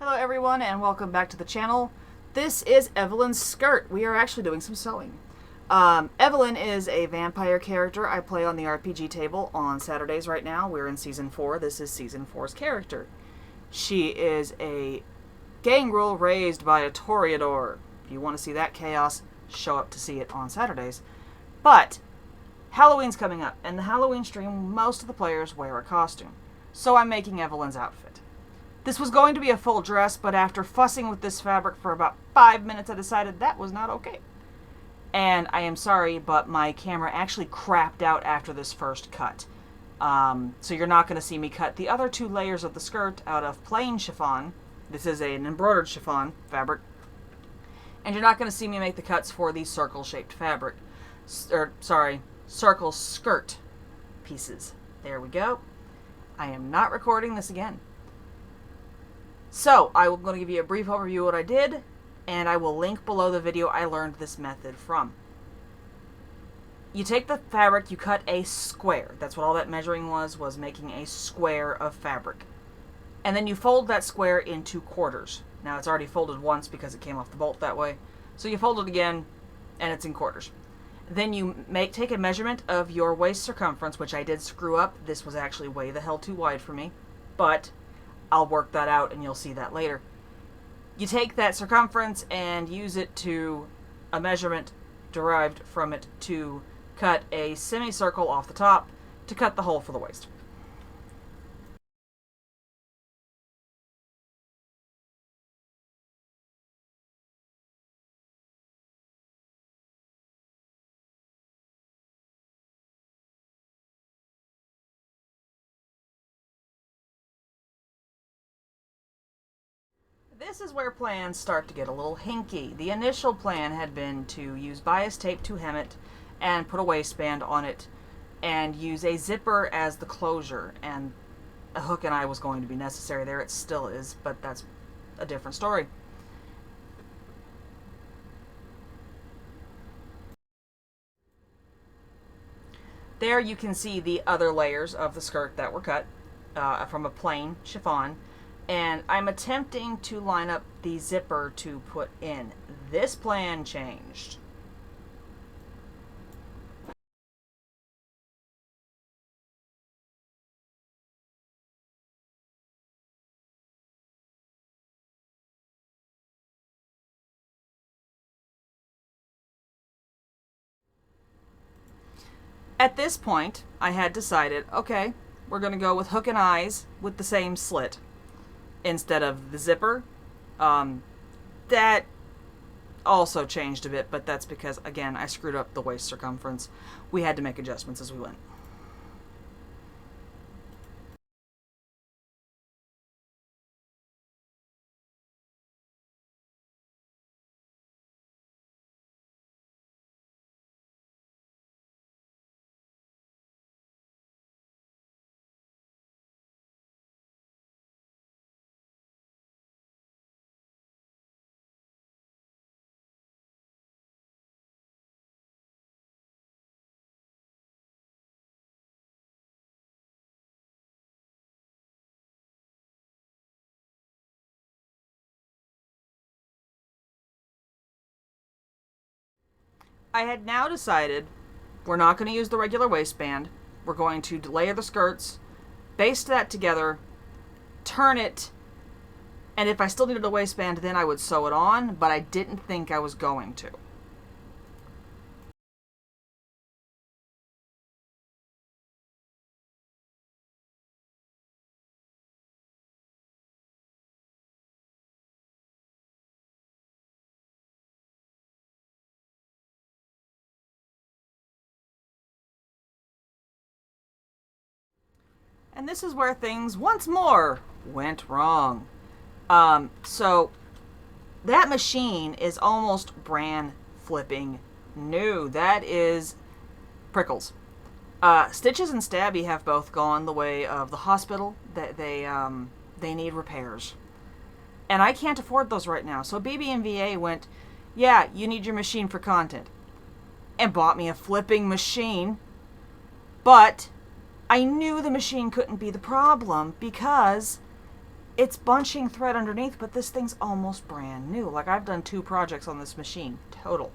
Hello everyone and welcome back to the channel. This is Evelyn's skirt. We are actually doing some sewing. Evelynn is a vampire character I play on the RPG table on Saturdays right now. We're in Season 4. This is Season 4's character. She is a gangrel raised by a toreador. If you want to see that chaos, show up to see it on Saturdays. But Halloween's coming up, and the Halloween stream, most of the players wear a costume. So I'm making Evelynn's outfit. This was going to be a full dress, but after fussing with this fabric for about 5 minutes, I decided that was not okay. And I am sorry, but my camera actually crapped out after this first cut. So you're not going to see me cut the other 2 layers of the skirt out of plain chiffon. This is an embroidered chiffon fabric. And you're not going to see me make the cuts for these circle-shaped fabric. Circle skirt pieces. There we go. I am not recording this again. So, I'm going to give you a brief overview of what I did, and I will link below the video I learned this method from. You take the fabric, you cut a square. That's what all that measuring was making a square of fabric. And then you fold that square into quarters. Now, it's already folded once because it came off the bolt that way. So you fold it again, and it's in quarters. Then you take a measurement of your waist circumference, which I did screw up. This was actually way the hell too wide for me, but I'll work that out and you'll see that later. You take that circumference and use it to a measurement derived from it to cut a semicircle off the top to cut the hole for the waist. This is where plans start to get a little hinky. The initial plan had been to use bias tape to hem it and put a waistband on it and use a zipper as the closure, and a hook and eye was going to be necessary there. It still is, but that's a different story. There you can see the other layers of the skirt that were cut from a plain chiffon. And I'm attempting to line up the zipper to put in. This plan changed. At this point, I had decided, okay, we're going to go with hook and eyes with the same slit instead of the zipper. That also changed a bit, but that's because, again, I screwed up the waist circumference. We had to make adjustments as we went. I had now decided we're not going to use the regular waistband. We're going to layer the skirts, baste that together, turn it, and if I still needed a waistband, then I would sew it on, but I didn't think I was going to. And this is where things once more went wrong. So that machine is almost brand flipping new. That is Prickles. Stitches and Stabby have both gone the way of the hospital. That they need repairs, and I can't afford those right now. So BB&VA went, yeah, you need your machine for content, and bought me a flipping machine. But I knew the machine couldn't be the problem because It's bunching thread underneath, but this thing's almost brand new. Like, I've done 2 projects on this machine total.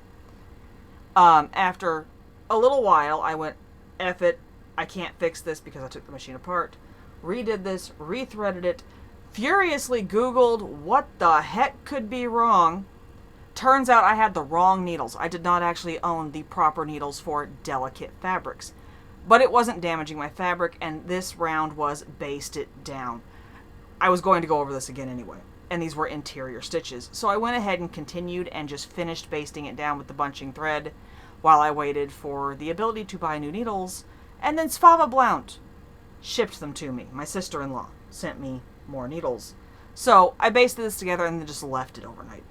After a little while, I went, F it, I can't fix this because I took the machine apart. Redid this, rethreaded it, furiously Googled what the heck could be wrong. Turns out I had the wrong needles. I did not actually own the proper needles for delicate fabrics. But it wasn't damaging my fabric, and this round was basted down. I was going to go over this again anyway, and these were interior stitches. So I went ahead and continued and just finished basting it down with the bunching thread while I waited for the ability to buy new needles, and then Svava Blount shipped them to me. My sister-in-law sent me more needles. So I basted this together and then just left it overnight.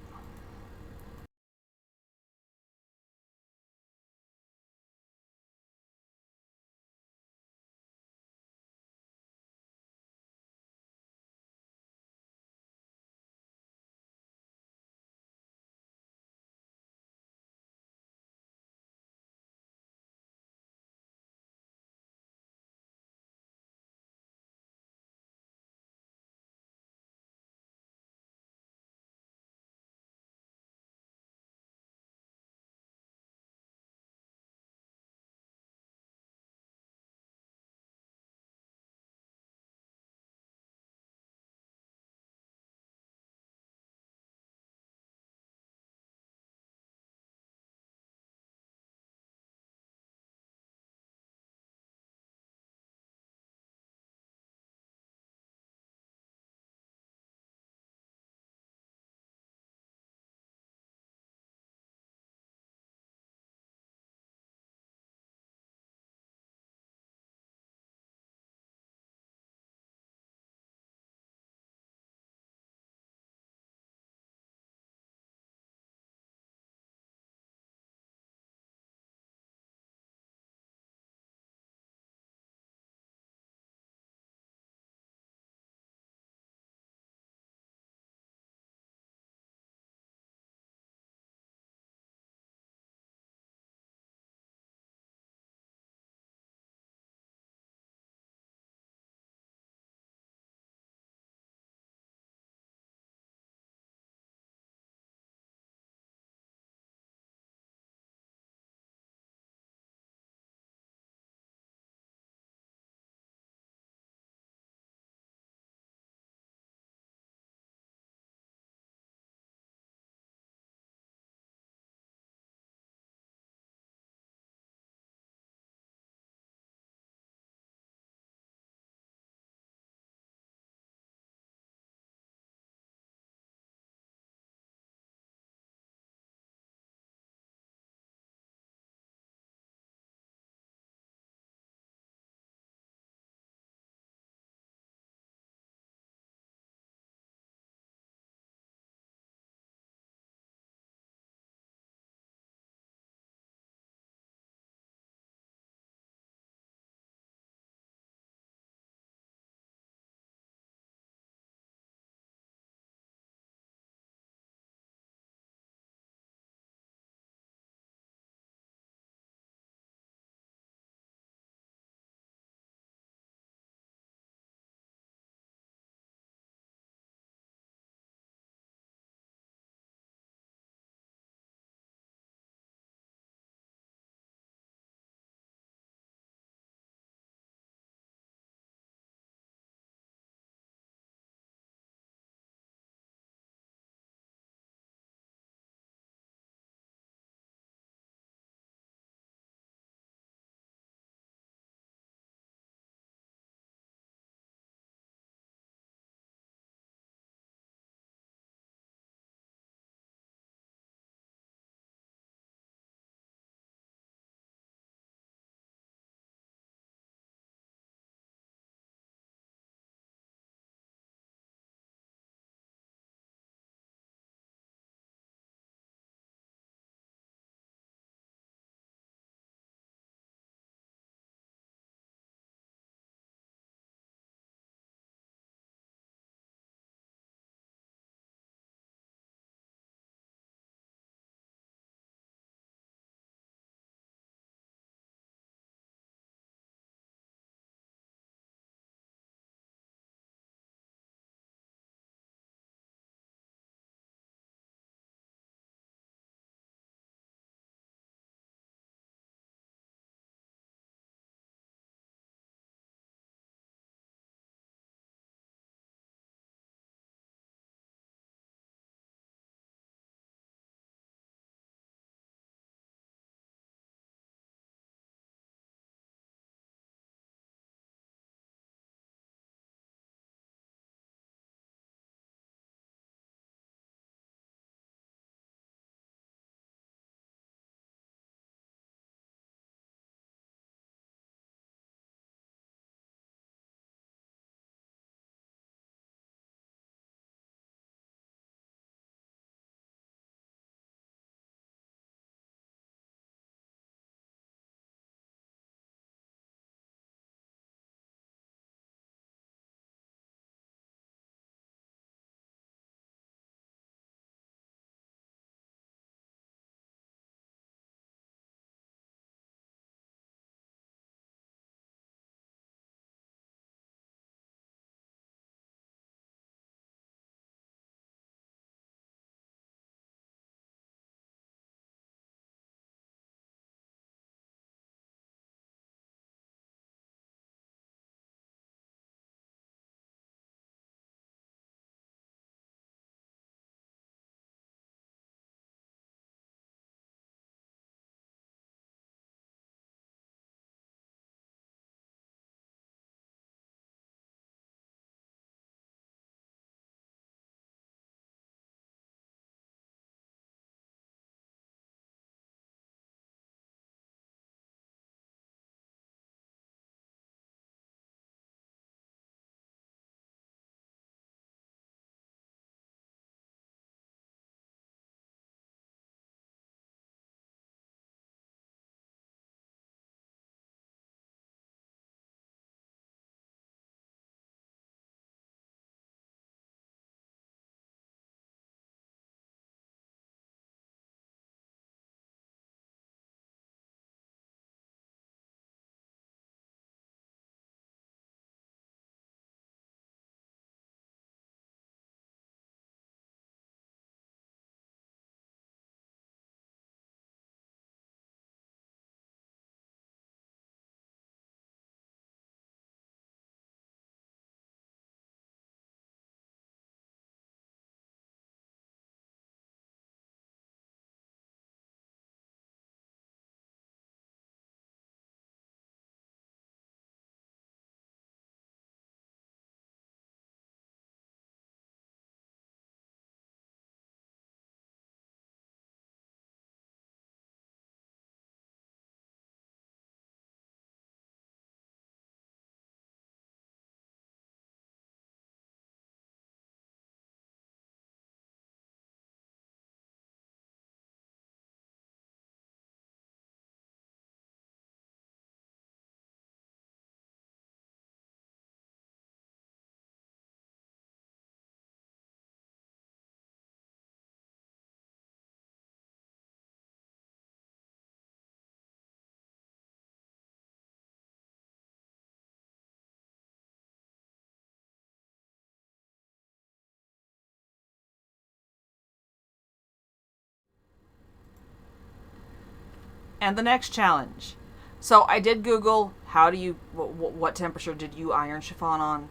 And the next challenge. So I did Google how do you what temperature did you iron chiffon on,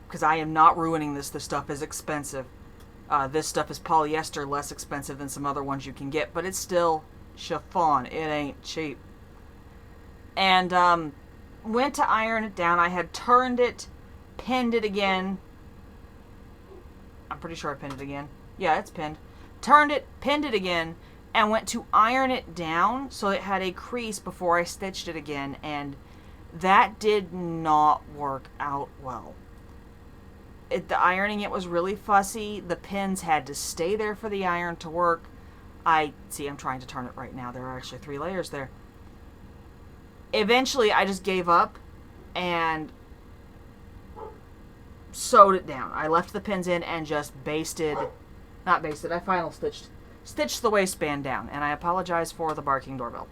because I am not ruining this. This stuff is expensive. This stuff is polyester, less expensive than some other ones you can get, but it's still chiffon. It ain't cheap. And went to iron it down. I had turned it, pinned it again. I'm pretty sure I pinned it again. Yeah, it's pinned. Turned it, pinned it again, and went to iron it down so it had a crease before I stitched it again, and that did not work out well. The ironing, it was really fussy. The pins had to stay there for the iron to work. I'm trying to turn it right now. There are actually 3 layers there. Eventually, I just gave up and sewed it down. I left the pins in and just I final stitched the waistband down, and I apologize for the barking doorbell.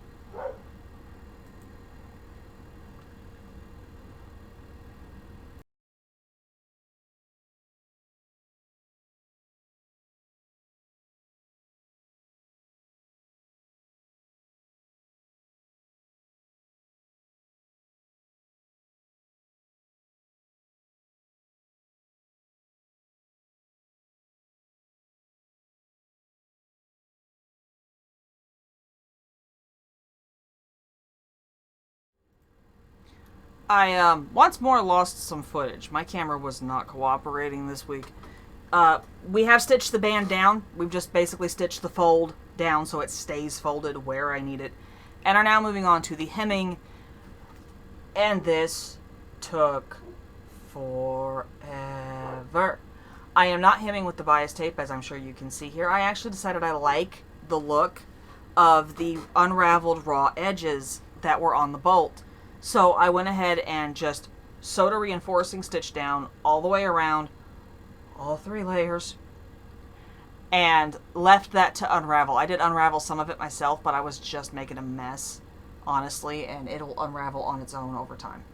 I once more lost some footage. My camera was not cooperating this week. We have stitched the band down. We've just basically stitched the fold down so it stays folded where I need it. And are now moving on to the hemming. And this took forever. I am not hemming with the bias tape, as I'm sure you can see here. I actually decided I like the look of the unraveled raw edges that were on the bolt. So I went ahead and just sewed a reinforcing stitch down all the way around, all 3 layers, and left that to unravel. I did unravel some of it myself, but I was just making a mess, honestly, and it'll unravel on its own over time.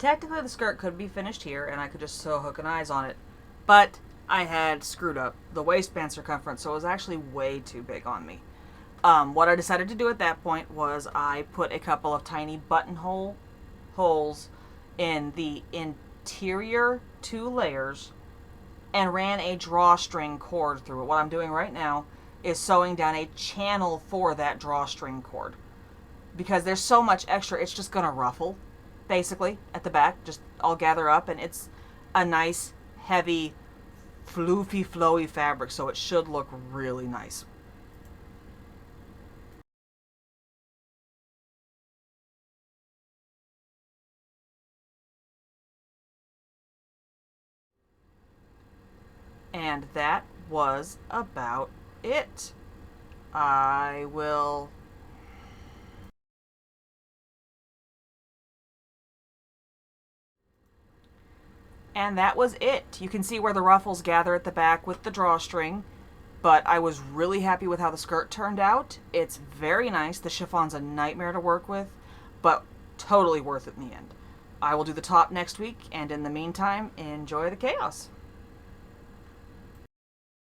technically the skirt could be finished here and I could just sew hook and eyes on it, but I had screwed up the waistband circumference, so it was actually way too big on me. What I decided to do at that point was I put a couple of tiny buttonhole holes in the interior 2 layers and ran a drawstring cord through it. What I'm doing right now is sewing down a channel for that drawstring cord. Because there's so much extra, it's just going to ruffle, basically, at the back. Just all gather up, and it's a nice, heavy, floofy, flowy fabric, so it should look really nice. And that was about it. I will... And that was it. You can see where the ruffles gather at the back with the drawstring, but I was really happy with how the skirt turned out. It's very nice. The chiffon's a nightmare to work with, but totally worth it in the end. I will do the top next week, and in the meantime, enjoy the chaos.